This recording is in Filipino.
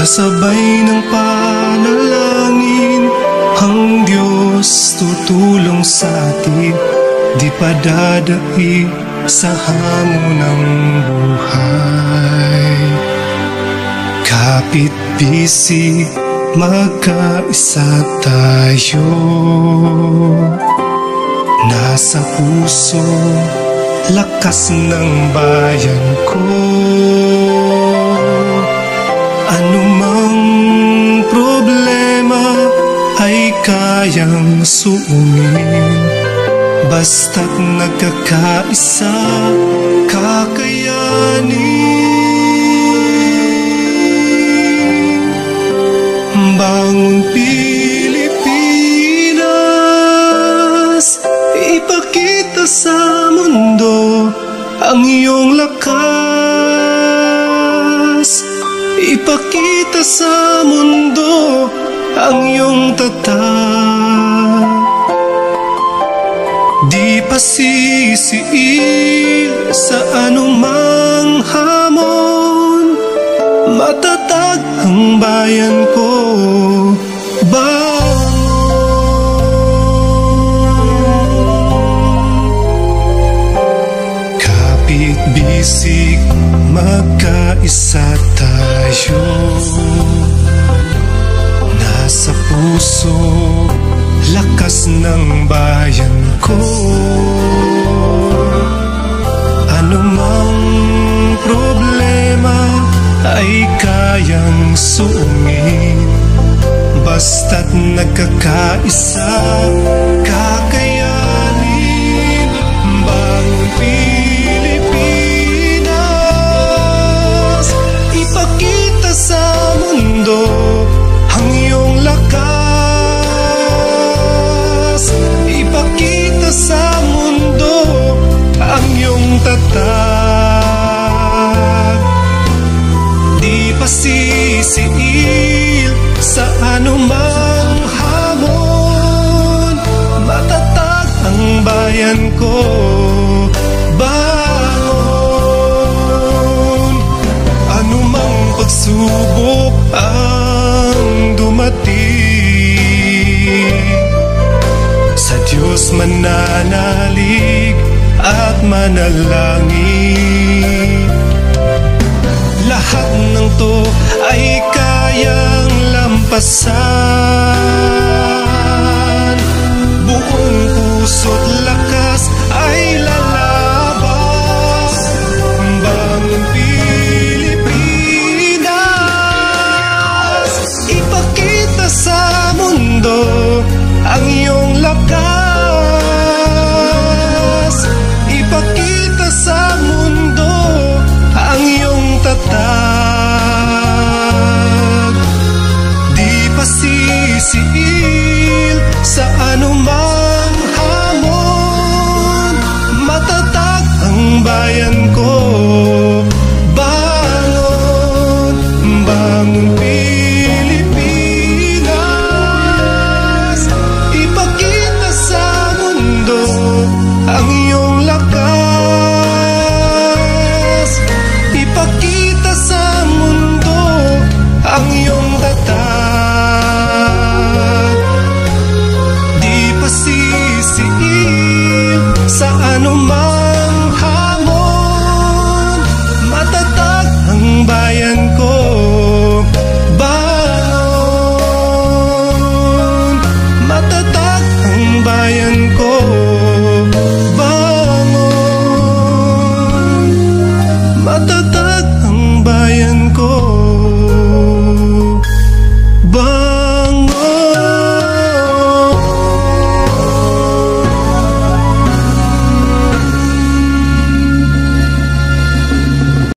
Kasabay ng panalangin, ang Diyos tutulong sa atin. Di padadai sa hamon ng buhay. Kapit bisig, magkaisa tayo. Nasa puso, lakas ng bayan ko. Anumang problema ay kayang suungin. Basta't nagkakaisa, kakayanin. Bangon Pilipinas, ipakita sa mundo ang iyong lakas. Ipakita sa mundo ang iyong tatag. Di pasisiil sa anumang hamon. Matatag ang bayan ko. Kapit bisig, magkaisa tayo. Nasa puso, lakas ng bayan ko. Anumang problema ay kayang suungin. Basta't nagkakaisa, kakayanin. Bangon Pilipinas, ipakita sa mundo ang iyong lakas. Ipakita sa mundo ang iyong tatag. Di pasisiil sa anumang hamon. Matatag ang bayan ko. Bangon. Anumang pagsubok ang dumating, sa Diyos mananalig at manalangin. Lahat ng to ay kayang lampasan. Buong puso't lakas ay lalaban. Bangon Pilipinas, ipakita sa mundo ang iyong lakas. Ipakita sa mundo ang iyong tatag. Di pasisiil sa anumang